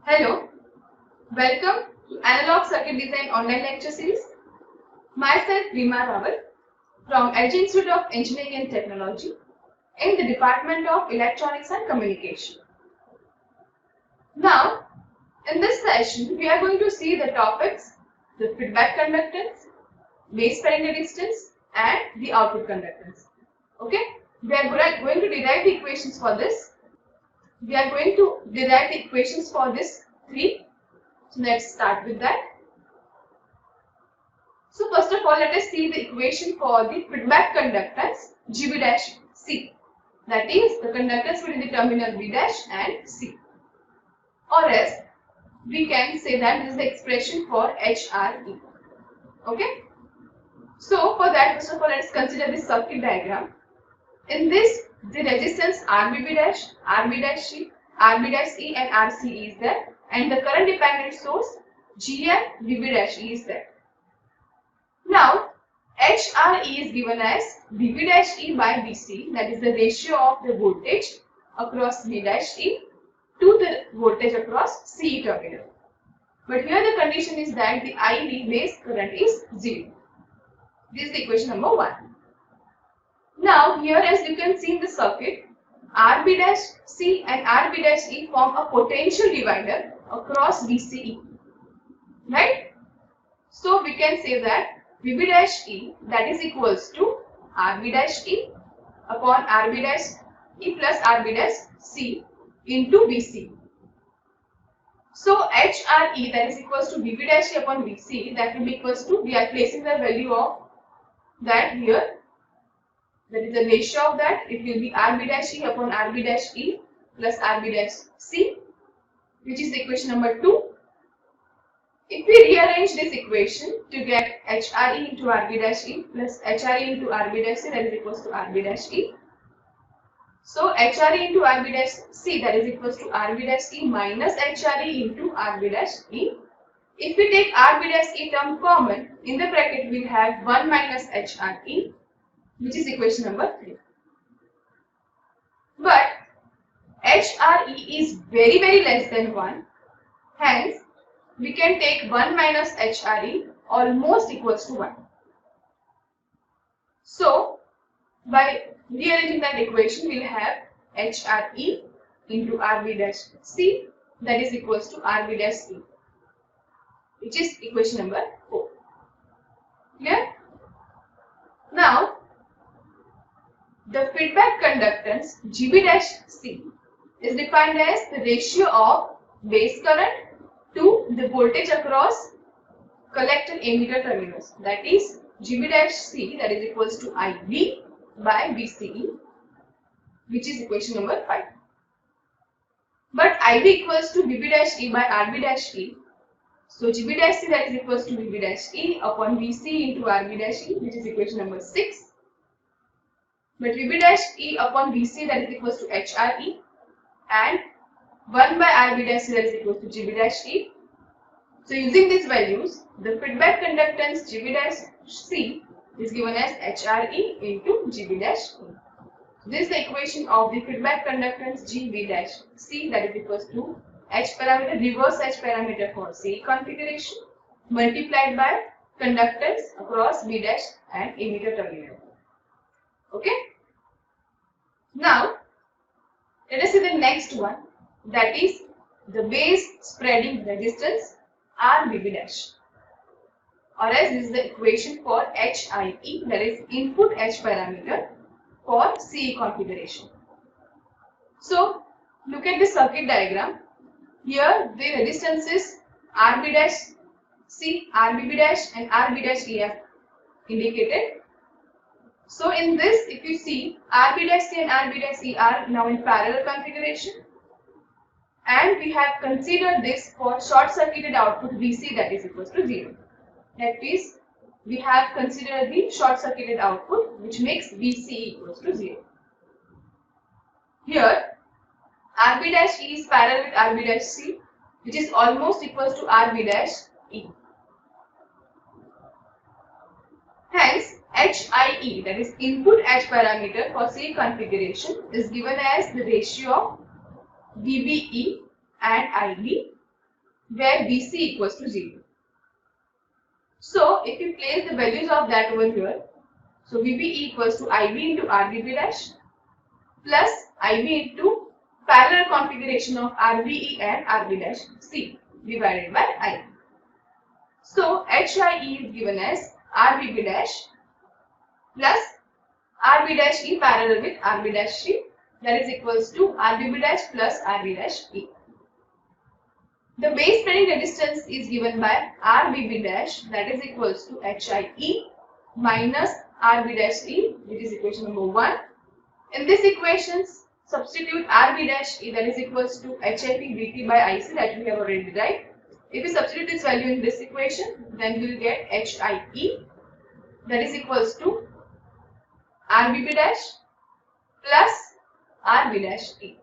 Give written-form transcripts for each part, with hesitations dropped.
Hello, welcome to Analog Circuit Design online lecture series. Myself Rima Rawal from LG Institute of Engineering and Technology in the Department of Electronics and Communication. Now, in this session, we are going to see the topics: the feedback conductance, base perimeter distance, and the output conductance. Okay, we are going to derive the equations for this. We are going to derive the equations for this three. So let's start with that. So first of all, let us see the equation for the feedback conductance Gb dash C. That is the conductance between the terminal B dash and C. Or else we can say that this is the expression for HRE. Okay. So for that, first of all, let's consider this circuit diagram. In this, the resistance RBB dash, RB dash C, RB dash E and RCE is there, and the current dependent source G and VB dash E is there. Now, HRE is given as VB dash E by VC, that is the ratio of the voltage across V dash E to the voltage across CE terminal. But here the condition is that the IV base current is 0. This is the equation number 1. Now, here as you can see in the circuit, RB dash C and RB dash E form a potential divider across VCE. Right? So, we can say that VB dash E, that is equals to RB dash E upon RB dash E plus RB dash C into VC. So HRE, that is equals to VB dash E upon VC, that will be equals to, we are placing the value of that here, that is the ratio of that, it will be RB dash E upon RB dash E plus RB dash C, which is the equation number 2. If we rearrange this equation to get HRE into RB dash E plus HRE into RB dash C, that is equals to RB dash E. So HRE into RB dash C, that is equals to RB dash E minus HRE into RB dash E. If we take RB dash E term common, in the bracket we have 1 minus HRE, which is equation number 3. But HRE is very less than 1, hence we can take 1 minus HRE almost equals to 1. So, by rearranging that equation, we will have HRE into RB dash C, that is equals to RB dash E, which is equation number 4. Clear? Now, the feedback conductance Gb dash C is defined as the ratio of base current to the voltage across collector emitter terminals, that is Gb dash C, that is equals to IB by VCE, which is equation number 5. But IB equals to VB dash E by RB dash E. So Gb dash C, that is equals to VB dash E upon VC into RB dash E, which is equation number 6. But VB dash E upon VC, that is equals to HRE, and 1 by RB dash C, that is equals to Gb dash E. So using these values, the feedback conductance Gb dash C is given as HRE into Gb dash E. This is the equation of the feedback conductance Gb dash C, that is equals to H parameter, reverse H parameter for C configuration, multiplied by conductance across B dash and emitter terminal. Okay. Now, let us see the next one, that is the base spreading resistance RBB dash. Or else this is the equation for HIE, that is input H parameter for CE configuration. So, look at the circuit diagram. Here the resistance RB dash C, RBB dash and RB dash E are indicated. So in this, if you see, RB dash C and RB dash E are now in parallel configuration, and we have considered this for short circuited output VC, that is equals to 0. That is, we have considered the short circuited output, which makes VC equals to 0. Here, RB dash E is parallel with RB dash C, which is almost equals to RB dash E. Hence, HIE, that is input H parameter for C configuration, is given as the ratio of VBE and IB where Vc equals to 0. So if you place the values of that over here, so Vb equals to Ib into Rbb dash plus Ib into parallel configuration of Rbe and Rb dash C divided by I. So HIE is given as Rbb dash plus Rb dash E parallel with Rb dash C, that is equals to Rbb dash plus Rb dash E. The base spreading resistance is given by Rbb dash, that is equals to HIE minus Rb dash E, which is equation number 1. In this equations, substitute Rb dash E, that is equals to HIP Dt by IC, that we have already derived. If we substitute this value in this equation, then we will get HIE, that is equals to Rbb dash plus Rb dash E.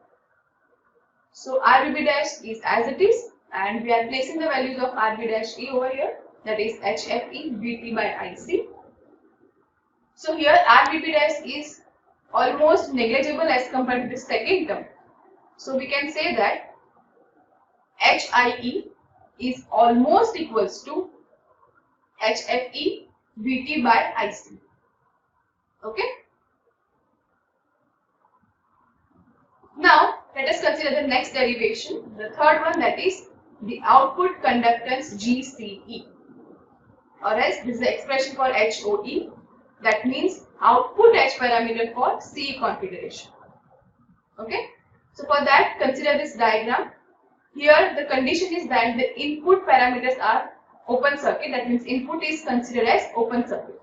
So Rbb dash is as it is, and we are placing the values of Rb dash E over here, that is HFE Dt by IC. So here Rbb dash is almost negligible as compared to the second term. So we can say that HIE is almost equals to HFE Dt by IC. Okay. Now let us consider the next derivation, the third one, that is the output conductance GCE, or else this is the expression for HOE, that means output H parameter for CE configuration. Okay. So for that, consider this diagram. Here the condition is that the input parameters are open circuit, that means input is considered as open circuit.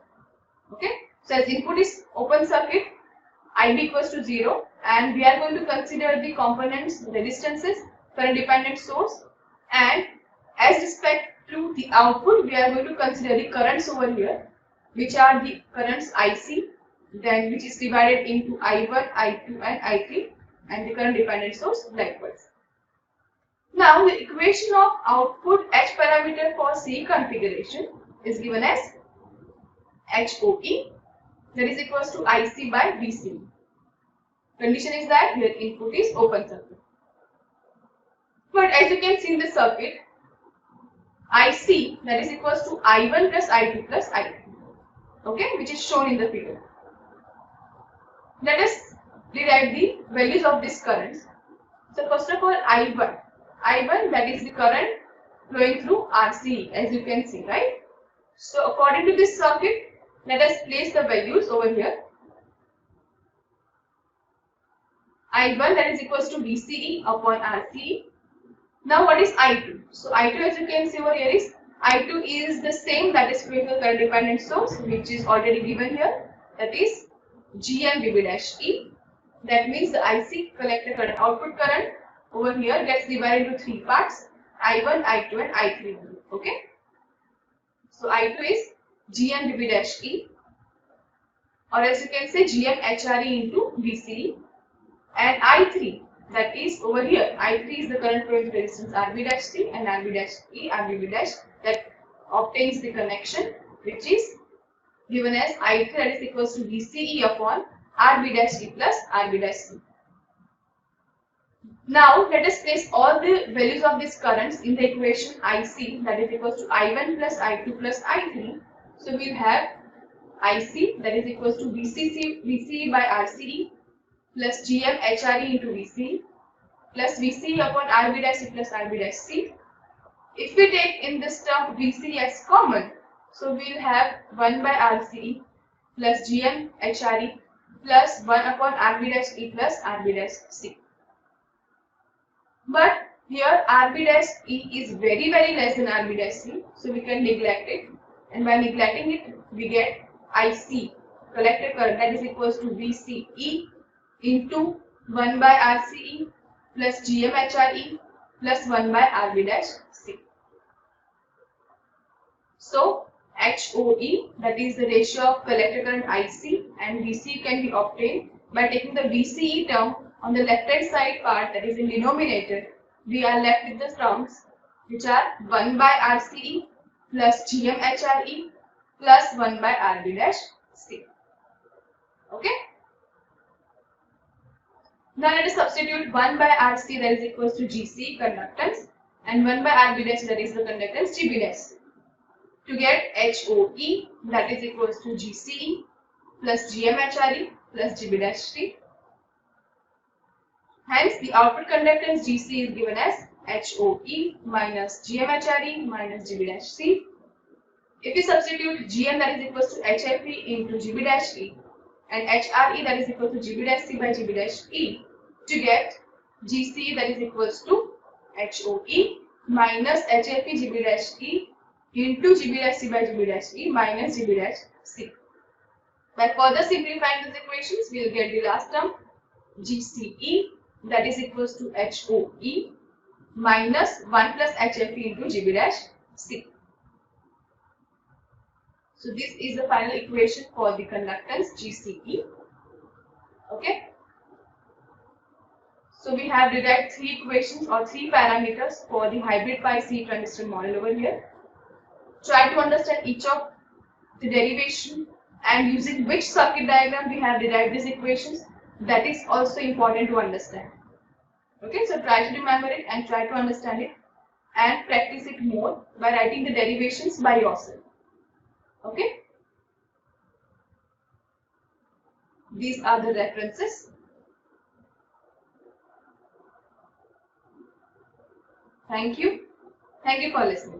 Okay. So as input is open circuit, IB equals to 0, and we are going to consider the components, resistances, current dependent source, and as respect to the output, we are going to consider the currents over here, which are the currents IC, then which is divided into I1, I2 and I3, and the current dependent source likewise. Now the equation of output H parameter for C configuration is given as HOE, that is equals to IC by VC. Condition is that here input is open circuit. But as you can see in the circuit, IC, that is equals to I1 plus I2 plus I3, okay, which is shown in the figure. Let us derive the values of these currents. So first of all, I1 that is the current flowing through RCE, as you can see, right? So according to this circuit, let us place the values over here. I1 that is equals to VCE upon RCE. Now what is I2? So I2, as you can see over here, is I2 is the same, that is flowing through current dependent source, which is already given here, that is GMVB-E. That means the IC collector current, output current over here gets divided into 3 parts, I1, I2 and I3. Okay. So I2 is GMVB-E, or as you can say GMHRE into VCE, and I3, that is over here, I3 is the current flowing resistance RB-C and RB-E, RBB- that obtains the connection, which is given as I3, that is equals to VCE upon RB-E plus RB-C. Now let us place all the values of these currents in the equation IC, that is equals to I1 plus I2 plus I3. So we will have IC, that is equals to VCE by RCE plus GMHRE into VCE plus VCE upon RB-C plus RB-C. If we take in this term VCE as common, so we will have 1 by RCE plus GMHRE plus 1 upon RB-E plus RB-C. But here RB-E is very less than RB-C, so we can neglect it, and by neglecting it we get IC, collector current, that is equals to VCE into 1 by RCE plus GMHRE plus 1 by RB-C. So HOE, that is the ratio of collector current IC and VCE, can be obtained by taking the VCE term on the left hand side part, that is in denominator. We are left with the terms which are 1 by RCE plus GMHRE plus 1 by RB-C. Okay. Now let us substitute 1 by RC, that is equals to GC conductance, and 1 by Rb dash, that is the conductance Gb dash. To get HOE, that is equals to GCE plus GMHRE plus Gb dash C. Hence, the output conductance GC is given as HOE minus GMHRE minus Gb dash C. If you substitute Gm, that is equals to HFE into Gb dash E, and HRE, that is equal to Gb dash C by Gb dash E, to get GC, that is equals to HOE minus HFE Gb dash E into Gb dash C by Gb dash E minus Gb dash C. By further simplifying these equations, we will get the last term GCE, that is equals to HOE minus 1 plus HFE into Gb dash C. So this is the final equation for the conductance GCE. Okay. So we have derived 3 equations or 3 parameters for the hybrid pi C transistor model over here. Try to understand each of the derivation and using which circuit diagram we have derived these equations. That is also important to understand. Okay, so try to remember it and try to understand it and practice it more by writing the derivations by yourself. Okay. These are the references. Thank you. Thank you for listening.